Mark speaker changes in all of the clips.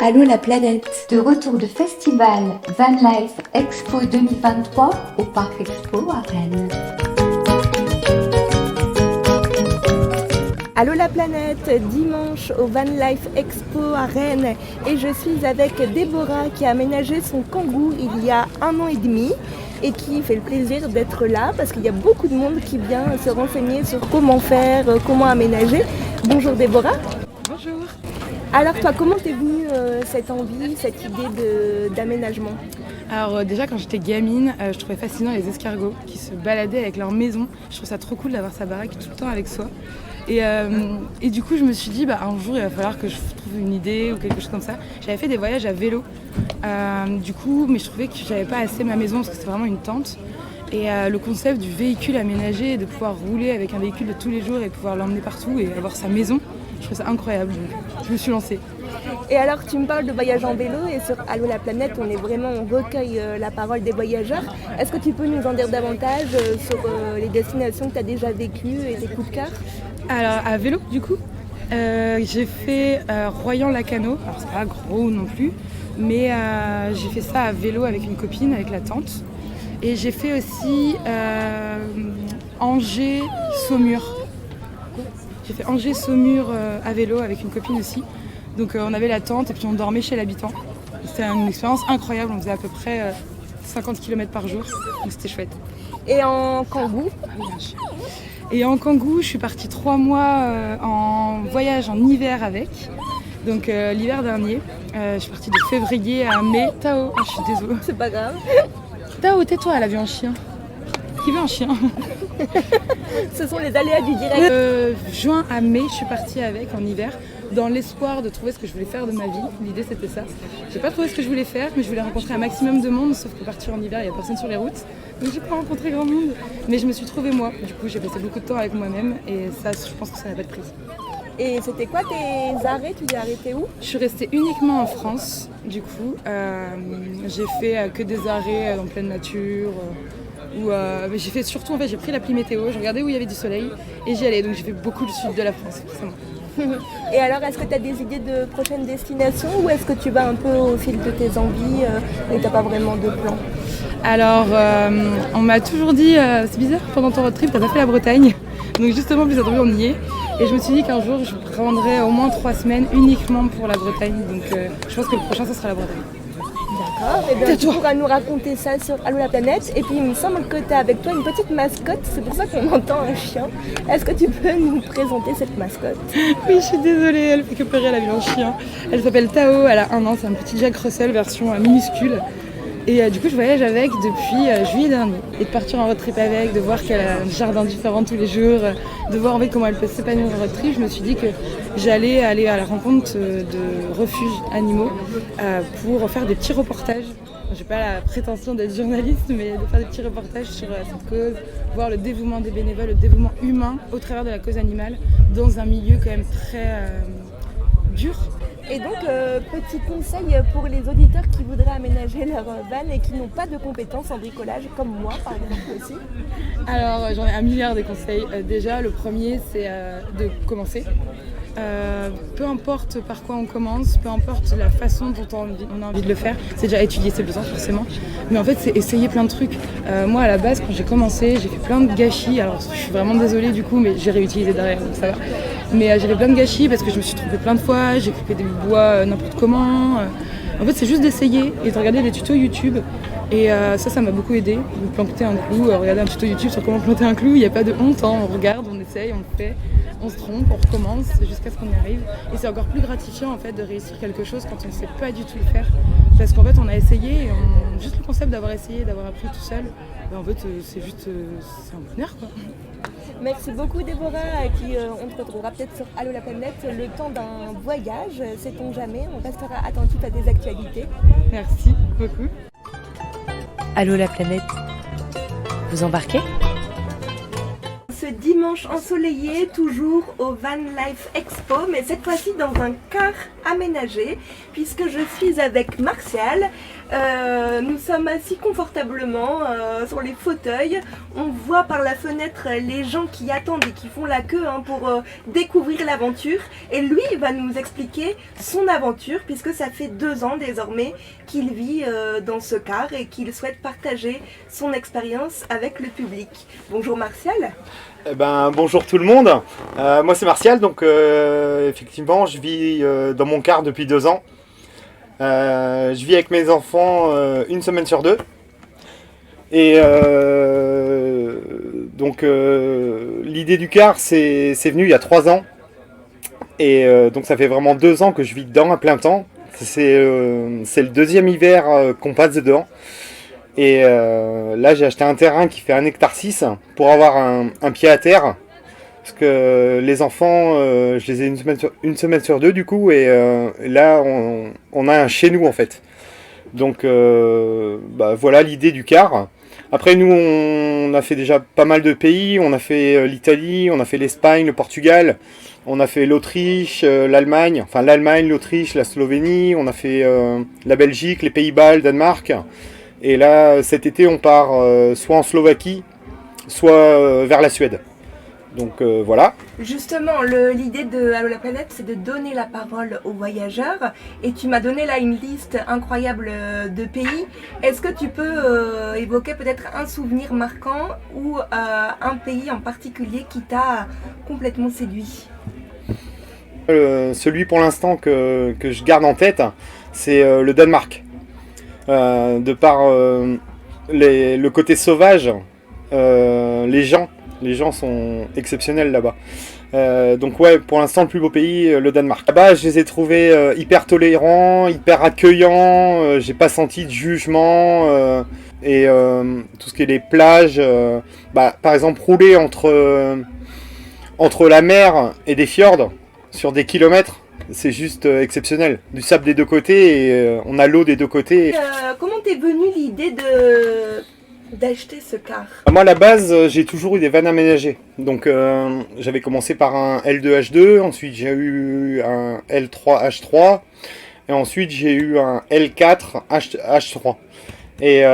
Speaker 1: Allô la planète.
Speaker 2: De retour de festival Van Life Expo 2023 au Parc Expo à Rennes.
Speaker 3: Allô la planète, dimanche au Van Life Expo à Rennes et je suis avec Déborah qui a aménagé son kangou il y a 1 an et demi et qui fait le plaisir d'être là parce qu'il y a beaucoup de monde qui vient se renseigner sur comment faire, comment aménager. Bonjour Déborah.
Speaker 4: Bonjour.
Speaker 3: Alors toi, comment t'es venue cette envie, cette idée d'aménagement ?
Speaker 4: Alors déjà quand j'étais gamine, je trouvais fascinant les escargots qui se baladaient avec leur maison. Je trouve ça trop cool d'avoir sa baraque tout le temps avec soi. Et du coup je me suis dit un jour il va falloir que je trouve une idée ou quelque chose comme ça. J'avais fait des voyages à vélo mais je trouvais que j'avais pas assez ma maison parce que c'était vraiment une tente. Et le concept du véhicule aménagé, de pouvoir rouler avec un véhicule de tous les jours et pouvoir l'emmener partout et avoir sa maison, je trouve ça incroyable, donc je me suis lancée.
Speaker 3: Et alors tu me parles de voyage en vélo et sur Allô la planète on recueille la parole des voyageurs. Est-ce que tu peux nous en dire davantage sur les destinations que tu as déjà vécues et tes coups de cœur ?
Speaker 4: Alors à vélo du coup, j'ai fait Royan-Lacanau, alors c'est pas gros non plus, mais j'ai fait ça à vélo avec une copine, avec la tante. Et j'ai fait aussi Angers-Saumur. J'ai fait Angers-Saumur à vélo avec une copine aussi. Donc on avait la tente et puis on dormait chez l'habitant. C'était une expérience incroyable, on faisait à peu près 50 km par jour, donc c'était chouette.
Speaker 3: Et en kangou ?
Speaker 4: Et en kangou, je suis partie 3 mois en voyage en hiver avec. Donc l'hiver dernier, je suis partie de février à mai. Tao, je suis désolée.
Speaker 3: C'est pas grave.
Speaker 4: Tao, tais-toi, elle a vu un chien. Qui veut un chien ?
Speaker 3: Ce sont les aléas du direct.
Speaker 4: Juin à mai, je suis partie avec en hiver dans l'espoir de trouver ce que je voulais faire de ma vie. L'idée c'était ça. J'ai pas trouvé ce que je voulais faire, mais je voulais rencontrer un maximum de monde, sauf que partir en hiver, il n'y a personne sur les routes. Donc j'ai pas rencontré grand monde, mais je me suis trouvée moi. Du coup, j'ai passé beaucoup de temps avec moi-même et ça, je pense que ça n'a pas de prix.
Speaker 3: Et c'était quoi tes arrêts ? Tu t'es arrêtée où ?
Speaker 4: Je suis restée uniquement en France, du coup. J'ai fait que des arrêts en pleine nature. Mais j'ai fait surtout, j'ai pris l'appli météo, je regardais où il y avait du soleil et j'y allais. Donc j'ai fait beaucoup le sud de la France, forcément.
Speaker 3: Et alors, est-ce que tu as des idées de prochaines destinations ou est-ce que tu vas un peu au fil de tes envies et tu n'as pas vraiment de plan ?
Speaker 4: Alors, on m'a toujours dit, c'est bizarre, pendant ton road trip, t'as pas fait la Bretagne. Donc justement, plus on y est. Et je me suis dit qu'un jour, je prendrais au moins 3 semaines uniquement pour la Bretagne. Donc je pense que le prochain, ça sera la Bretagne.
Speaker 3: D'accord, et bien tu pourras nous raconter ça sur Allô la planète. Et puis il me semble que tu as avec toi une petite mascotte, c'est pour ça qu'on entend un chien. Est-ce que tu peux nous présenter cette mascotte ?
Speaker 4: Oui, je suis désolée, elle fait que pleurer, elle a vu un chien. Elle s'appelle Tao, elle a 1 an, c'est un petit Jack Russell version minuscule. Et du coup, je voyage avec depuis juillet dernier. Et de partir en road trip avec, de voir qu'elle a un jardin différent tous les jours, de voir comment elle peut s'épanouir en road trip, je me suis dit que j'allais aller à la rencontre de refuges animaux pour faire des petits reportages. J'ai pas la prétention d'être journaliste, mais de faire des petits reportages sur cette cause, voir le dévouement des bénévoles, le dévouement humain au travers de la cause animale, dans un milieu quand même très dur.
Speaker 3: Et donc, petit conseil pour les auditeurs qui voudraient aménager leur van et qui n'ont pas de compétences en bricolage, comme moi par exemple aussi.
Speaker 4: Alors, j'en ai 1 milliard de conseils. Déjà, le premier, c'est de commencer. Peu importe par quoi on commence, peu importe la façon dont on a envie de le faire, c'est déjà étudier ses besoins forcément, mais en fait c'est essayer plein de trucs. Moi à la base quand j'ai commencé, j'ai fait plein de gâchis, alors je suis vraiment désolée du coup mais j'ai réutilisé derrière donc ça va. Mais j'ai fait plein de gâchis parce que je me suis trompée plein de fois, j'ai coupé des bois n'importe comment. En fait c'est juste d'essayer et de regarder des tutos YouTube. Et ça m'a beaucoup aidé, de planter un clou, regarder un tuto YouTube sur comment planter un clou, il n'y a pas de honte, on regarde, on essaye, on le fait, on se trompe, on recommence jusqu'à ce qu'on y arrive. Et c'est encore plus gratifiant en fait de réussir quelque chose quand on ne sait pas du tout le faire. Parce qu'en fait on a essayé, et juste le concept d'avoir essayé, d'avoir appris tout seul, en fait c'est un bonheur quoi.
Speaker 3: Merci beaucoup Déborah, et puis on te retrouvera peut-être sur Allô la planète le temps d'un voyage, sait-on jamais, on restera attentif à des actualités.
Speaker 4: Merci beaucoup.
Speaker 1: Allô la planète. Vous embarquez ?
Speaker 3: Ce dimanche ensoleillé, toujours au Van Life Expo, mais cette fois-ci dans un car aménagé, puisque je suis avec Martial, Nous sommes assis confortablement sur les fauteuils. On voit par la fenêtre les gens qui attendent et qui font la queue pour découvrir l'aventure. Et lui, il va nous expliquer son aventure puisque ça fait 2 ans désormais qu'il vit dans ce car et qu'il souhaite partager son expérience avec le public. Bonjour Martial.
Speaker 5: Bonjour tout le monde. Moi c'est Martial, donc effectivement je vis dans mon car depuis 2 ans. Je vis avec mes enfants une semaine sur 2. Et donc l'idée du car c'est venu il y a 3 ans. Et donc ça fait vraiment 2 ans que je vis dedans à plein temps. C'est le 2e hiver qu'on passe dedans. Et là j'ai acheté un terrain qui fait 1,6 hectare pour avoir un pied à terre. Parce que les enfants, je les ai une semaine sur 2 du coup, et là on a un chez nous en fait. Donc voilà l'idée du car. Après nous on a fait déjà pas mal de pays, on a fait l'Italie, on a fait l'Espagne, le Portugal, on a fait l'Autriche, l'Allemagne, l'Autriche, la Slovénie, on a fait la Belgique, les Pays-Bas, le Danemark. Et là cet été on part soit en Slovaquie, soit vers la Suède. Donc voilà.
Speaker 3: Justement, l'idée de Allô la planète, c'est de donner la parole aux voyageurs. Et tu m'as donné là une liste incroyable de pays. Est-ce que tu peux évoquer peut-être un souvenir marquant ou un pays en particulier qui t'a complètement séduit?
Speaker 5: Celui pour l'instant que je garde en tête, c'est le Danemark. De par le côté sauvage, les gens sont exceptionnels là-bas. Donc ouais, pour l'instant le plus beau pays, le Danemark. Là-bas je les ai trouvés hyper tolérants, hyper accueillants, j'ai pas senti de jugement. Et tout ce qui est les plages, par exemple rouler entre la mer et des fjords sur des kilomètres, c'est juste exceptionnel. Du sable des 2 côtés et on a l'eau des 2 côtés.
Speaker 3: Comment t'es venue l'idée d'acheter ce car?
Speaker 5: Moi à la base j'ai toujours eu des vannes aménagées. Donc j'avais commencé par un L2H2, ensuite j'ai eu un L3H3 et ensuite j'ai eu un L4H3. Et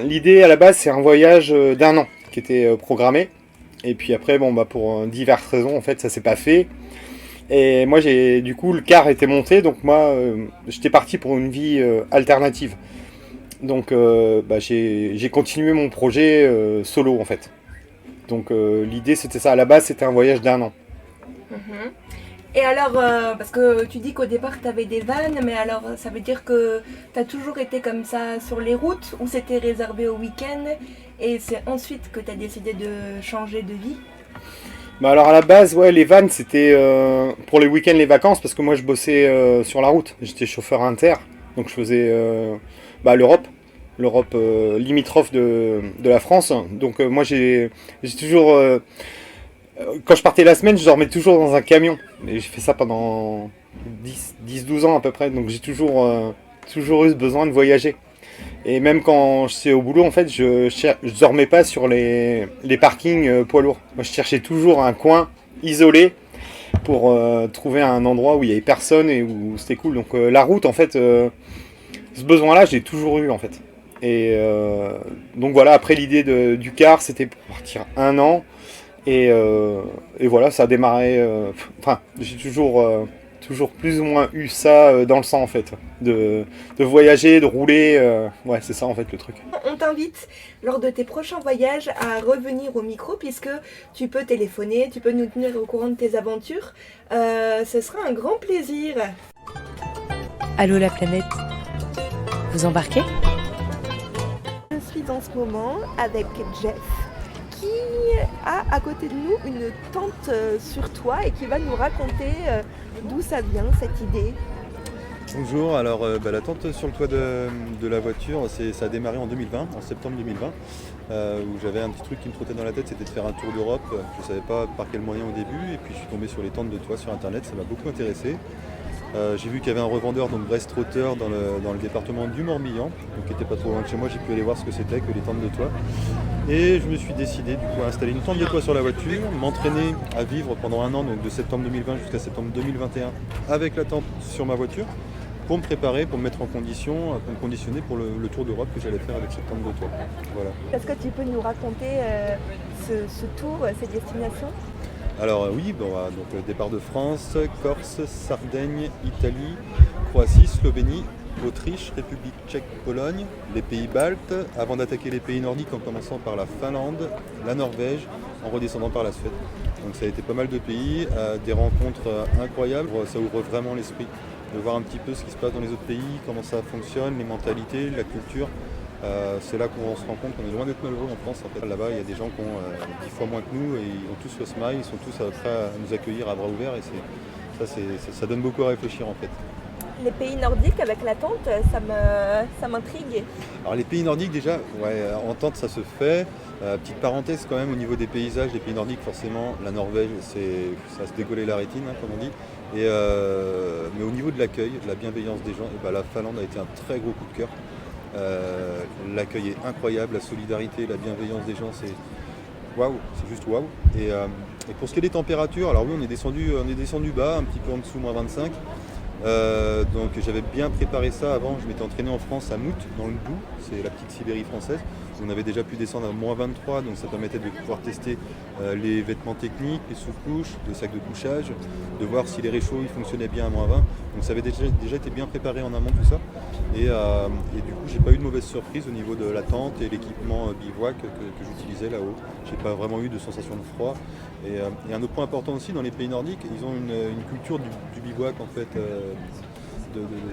Speaker 5: l'idée à la base c'est un voyage d'1 an qui était programmé. Et puis après pour diverses raisons en fait ça s'est pas fait. Et moi du coup le car était monté, donc moi j'étais parti pour une vie alternative. Donc j'ai continué mon projet solo en fait. Donc l'idée c'était ça, à la base c'était un voyage d'1 an.
Speaker 3: Et alors, parce que tu dis qu'au départ tu avais des vannes, mais alors ça veut dire que tu as toujours été comme ça sur les routes ou c'était réservé au week-end et c'est ensuite que tu as décidé de changer de vie?
Speaker 5: Alors à la base, ouais, les vannes c'était pour les week-ends, les vacances, parce que moi je bossais sur la route. J'étais chauffeur inter, donc je faisais l'Europe limitrophe de la France. Donc moi j'ai toujours, quand je partais la semaine, je dormais toujours dans un camion. Et j'ai fait ça pendant 10-12 ans à peu près, donc j'ai toujours eu ce besoin de voyager. Et même quand je suis au boulot, en fait, je dormais pas sur les parkings poids lourds. Moi, je cherchais toujours un coin isolé pour trouver un endroit où il y avait personne et où c'était cool. Donc la route, en fait, ce besoin-là, j'ai toujours eu, en fait. Et donc voilà, après l'idée du car, c'était pour partir 1 an. Et voilà, ça a démarré. J'ai toujours plus ou moins eu ça dans le sang en fait, de voyager, de rouler, ouais c'est ça en fait le truc.
Speaker 3: On t'invite lors de tes prochains voyages à revenir au micro puisque tu peux téléphoner, tu peux nous tenir au courant de tes aventures, ce sera un grand plaisir.
Speaker 1: Allô la planète, vous embarquez?
Speaker 3: Je suis en ce moment avec Jeff qui a à côté de nous une tente sur toit et qui va nous raconter d'où ça vient cette idée.
Speaker 6: Bonjour, alors la tente sur le toit de la voiture, ça a démarré en 2020, en septembre 2020, où j'avais un petit truc qui me trottait dans la tête, c'était de faire un tour d'Europe. Je ne savais pas par quel moyen au début, et puis je suis tombé sur les tentes de toit sur internet, ça m'a beaucoup intéressé. J'ai vu qu'il y avait un revendeur, donc Brest Trotteur, dans le département du Morbihan, donc qui n'était pas trop loin de chez moi. J'ai pu aller voir ce que c'était que les tentes de toit. Et je me suis décidé du coup à installer une tente de toit sur la voiture, m'entraîner à vivre pendant 1 an, donc de septembre 2020 jusqu'à septembre 2021, avec la tente sur ma voiture, pour me préparer, pour me mettre en condition, pour me conditionner pour le tour d'Europe que j'allais faire avec cette tente de toit. Voilà.
Speaker 3: Est-ce que tu peux nous raconter ce tour, ces destinations?
Speaker 6: Alors oui, donc départ de France, Corse, Sardaigne, Italie, Croatie, Slovénie, Autriche, République tchèque, Pologne, les pays baltes, avant d'attaquer les pays nordiques en commençant par la Finlande, la Norvège, en redescendant par la Suède. Donc ça a été pas mal de pays, des rencontres incroyables, ça ouvre vraiment l'esprit de voir un petit peu ce qui se passe dans les autres pays, comment ça fonctionne, les mentalités, la culture. C'est là qu'on se rend compte qu'on est loin d'être malheureux en France. En fait. Là-bas, il y a des gens qui ont 10 fois moins que nous et ils ont tous le smile, ils sont tous prêts à nous accueillir à bras ouverts et ça donne beaucoup à réfléchir en fait.
Speaker 3: Les pays nordiques avec la tente, ça m'intrigue.
Speaker 6: Alors les pays nordiques déjà, en tente ça se fait. Petite parenthèse quand même au niveau des paysages, des pays nordiques forcément, la Norvège ça se décoller la rétine hein, comme on dit. Mais au niveau de l'accueil, de la bienveillance des gens, la Finlande a été un très gros coup de cœur. L'accueil est incroyable, la solidarité, la bienveillance des gens, c'est waouh, c'est juste waouh. Et pour ce qui est des températures, alors oui on est descendu bas, un petit peu en dessous, moins 25. Donc j'avais bien préparé ça avant, je m'étais entraîné en France à Mout, dans le Doubs, c'est la petite Sibérie française. On avait déjà pu descendre à moins 23, donc ça permettait de pouvoir tester les vêtements techniques, les sous-couches, le sac de couchage, de voir si les réchauds ils fonctionnaient bien à moins 20. Donc ça avait déjà été bien préparé en amont tout ça. Et du coup j'ai pas eu de mauvaise surprise au niveau de la tente et l'équipement bivouac que j'utilisais là-haut. J'ai pas vraiment eu de sensation de froid. Et un autre point important aussi dans les pays nordiques, ils ont une culture du bivouac en fait.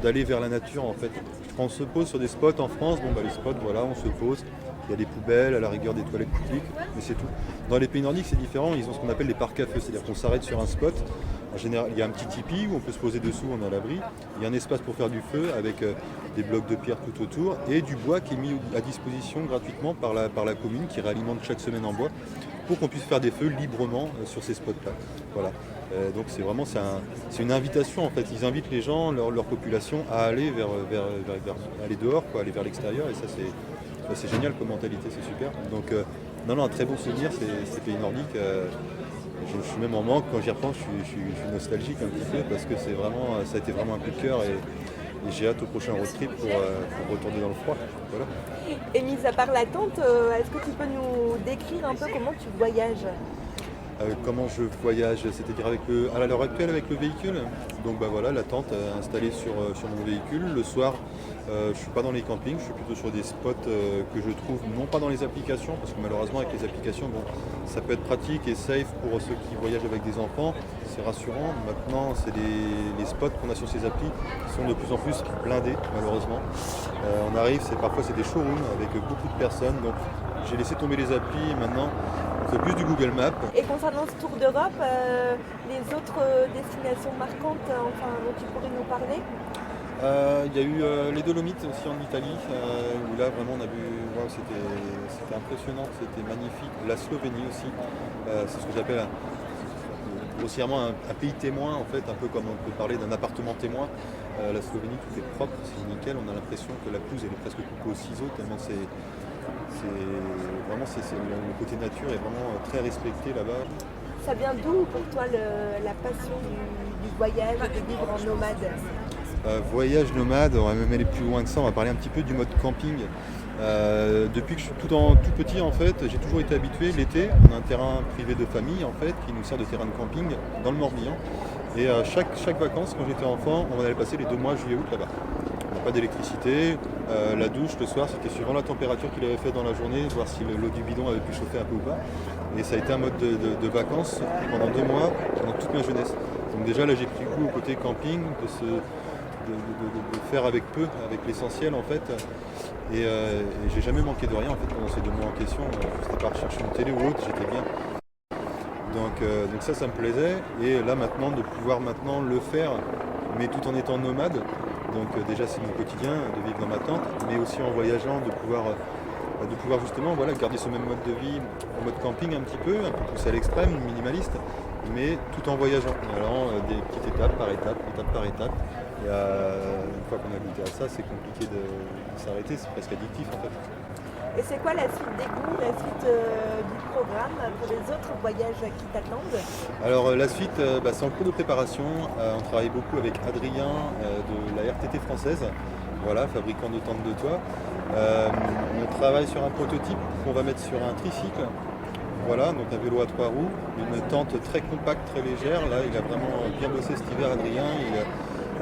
Speaker 6: D'aller vers la nature en fait. Quand on se pose sur des spots en France, les spots voilà, on se pose, il y a des poubelles, à la rigueur des toilettes publiques, mais c'est tout. Dans les pays nordiques c'est différent, ils ont ce qu'on appelle les parcs à feu, c'est-à-dire qu'on s'arrête sur un spot. En général, il y a un petit tipi où on peut se poser dessous, on est à l'abri. Il y a un espace pour faire du feu avec des blocs de pierre tout autour et du bois qui est mis à disposition gratuitement par la commune qui réalimente chaque semaine en bois pour qu'on puisse faire des feux librement sur ces spots-là. Voilà. Donc c'est une invitation en fait. Ils invitent les gens, leur population à aller aller dehors, quoi, aller vers l'extérieur et ça c'est génial comme mentalité, c'est super. Donc un très bon souvenir ces pays nordiques. Je suis même en manque quand j'y repense, je suis nostalgique un petit peu parce que ça a été vraiment un coup de cœur et j'ai hâte au prochain road trip pour retourner dans le froid. Voilà.
Speaker 3: Et mis à part la tente, est-ce que tu peux nous décrire un peu comment tu voyages?
Speaker 6: Comment je voyage, c'est-à-dire à l'heure actuelle avec le véhicule. Donc voilà, la tente installée sur mon véhicule. Le soir, je ne suis pas dans les campings, je suis plutôt sur des spots que je trouve non pas dans les applications, parce que malheureusement avec les applications, ça peut être pratique et safe pour ceux qui voyagent avec des enfants, c'est rassurant. Maintenant, c'est les spots qu'on a sur ces applis qui sont de plus en plus blindés, malheureusement. On arrive, parfois c'est des showrooms avec beaucoup de personnes, donc j'ai laissé tomber les applis et maintenant on fait plus du Google Maps.
Speaker 3: Et concernant ce tour d'Europe, les autres destinations marquantes dont tu pourrais nous parler?
Speaker 6: Il y a eu les Dolomites aussi en Italie, où là vraiment on a vu, c'était impressionnant, c'était magnifique. La Slovénie aussi, c'est ce que j'appelle grossièrement un pays témoin en fait, un peu comme on peut parler d'un appartement témoin. La Slovénie tout est propre, c'est nickel, on a l'impression que la pelouse elle est presque coupée au ciseau tellement le côté nature est vraiment très respecté là-bas.
Speaker 3: Ça vient d'où pour toi la passion du voyage et de vivre en nomade?
Speaker 6: Voyage nomade, on va même aller plus loin que ça, on va parler un petit peu du mode camping. Depuis que je suis tout petit en fait, j'ai toujours été habitué l'été, on a un terrain privé de famille en fait qui nous sert de terrain de camping dans le Morbihan. Et chaque vacances quand j'étais enfant, on allait passer les 2 mois juillet-août là-bas. On n'a pas d'électricité, la douche le soir c'était suivant la température qu'il avait fait dans la journée, voir si l'eau du bidon avait pu chauffer un peu ou pas. Et ça a été un mode de vacances pendant 2 mois, pendant toute ma jeunesse. Donc déjà là j'ai pris goût au côté camping, de faire avec peu, avec l'essentiel en fait. Et j'ai jamais manqué de rien en fait pendant ces 2 mois en question. Je n'étais pas rechercher une télé ou autre, j'étais bien. Donc ça me plaisait. Et là maintenant de pouvoir le faire, mais tout en étant nomade. Donc déjà c'est mon quotidien de vivre dans ma tente, mais aussi en voyageant de pouvoir justement garder ce même mode de vie en mode camping un petit peu poussé à l'extrême, minimaliste, mais tout en voyageant, en allant des petites étape par étape. Et une fois qu'on a goûté à ça, c'est compliqué de s'arrêter, c'est presque addictif en fait.
Speaker 3: Et c'est quoi la suite des goûts, la suite du programme pour les autres voyages qui t'attendent?
Speaker 6: Alors la suite, c'est en cours de préparation. On travaille beaucoup avec Adrien de la RTT française, voilà, fabricant de tentes de toit. On travaille sur un prototype qu'on va mettre sur un tricycle. Voilà, donc un vélo à 3 roues, une tente très compacte, très légère. Là, il a vraiment bien bossé cet hiver, Adrien.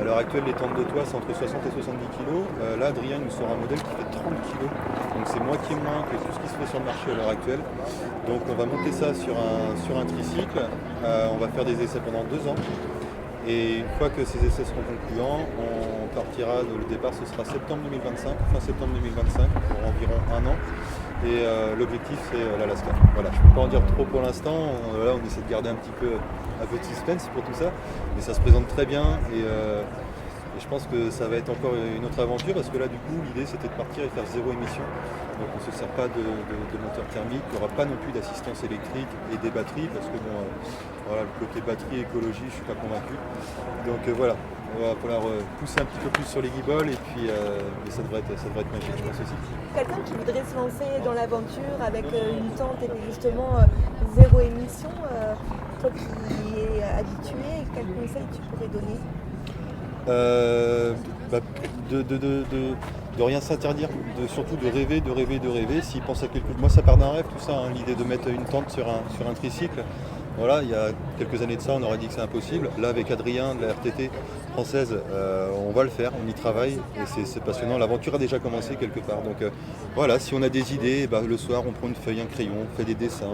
Speaker 6: À l'heure actuelle, les tentes de toit, c'est entre 60 et 70 kg. Là, Adrien nous sort un modèle qui fait 30 kg. Donc c'est moitié moins que tout ce qui se fait sur le marché à l'heure actuelle. Donc on va monter ça sur un tricycle. On va faire des essais pendant 2 ans. Et une fois que ces essais seront concluants, on partira, le départ ce sera septembre 2025, fin septembre 2025, pour environ 1 an. Et l'objectif c'est l'Alaska. Voilà, je ne peux pas en dire trop pour l'instant, là on essaie de garder un petit peu de suspense pour tout ça, mais ça se présente très bien et je pense que ça va être encore une autre aventure parce que là du coup l'idée c'était de partir et faire 0 émission. Donc on ne se sert pas de moteur thermique, il n'y aura pas non plus d'assistance électrique et des batteries parce que bon, voilà, le côté batterie, écologie, je ne suis pas convaincu. Donc voilà, on va falloir pousser un petit peu plus sur les guibolles et puis mais ça devrait être magique je pense aussi.
Speaker 3: Quelqu'un qui voudrait se lancer dans l'aventure avec une tente et puis justement 0 émission, toi qui es habitué, quel conseil tu pourrais donner?
Speaker 6: De rien s'interdire, surtout de rêver. S'il pense à quelque chose, moi ça part d'un rêve tout ça, hein, l'idée de mettre une tente sur un tricycle. Voilà, il y a quelques années de ça, on aurait dit que c'est impossible. Là, avec Adrien de la RTT française, on va le faire, on y travaille et c'est passionnant. L'aventure a déjà commencé quelque part. Donc voilà, si on a des idées, le soir, on prend une feuille, un crayon, on fait des dessins,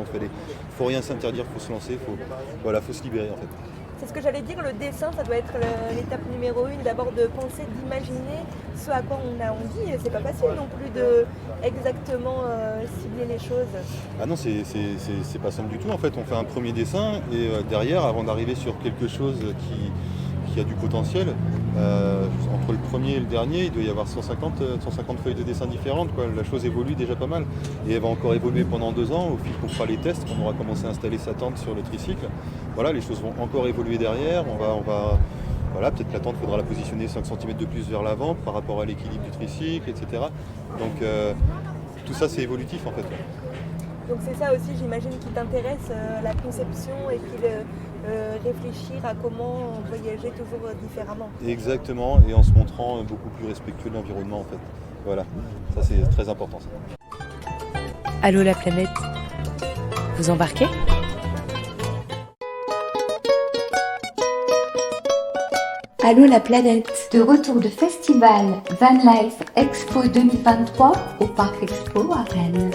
Speaker 6: faut rien s'interdire, faut se lancer, faut se libérer en fait.
Speaker 3: C'est ce que j'allais dire, le dessin, ça doit être l'étape numéro 1, d'abord de penser, d'imaginer ce à quoi on a envie. C'est pas facile non plus de exactement cibler les choses.
Speaker 6: Ah non, c'est pas simple du tout. En fait, on fait un premier dessin et derrière, avant d'arriver sur quelque chose qui a du potentiel, entre le premier et le dernier, il doit y avoir 150 feuilles de dessin différentes, quoi. La chose évolue déjà pas mal. Et elle va encore évoluer pendant 2 ans, au fil qu'on fera les tests, qu'on aura commencé à installer sa tente sur le tricycle. Voilà, les choses vont encore évoluer derrière. Voilà, peut-être que la tente, il faudra la positionner 5 cm de plus vers l'avant par rapport à l'équilibre du tricycle, etc. Donc tout ça, c'est évolutif en fait.
Speaker 3: Donc c'est ça aussi, j'imagine, qui t'intéresse, la conception et puis réfléchir à comment voyager toujours différemment.
Speaker 6: Exactement, et en se montrant beaucoup plus respectueux de l'environnement en fait. Voilà, ça c'est très important ça.
Speaker 1: Allô la planète, vous embarquez?
Speaker 2: Allô la planète, de retour de festival Van Life Expo 2023 au Parc Expo à Rennes.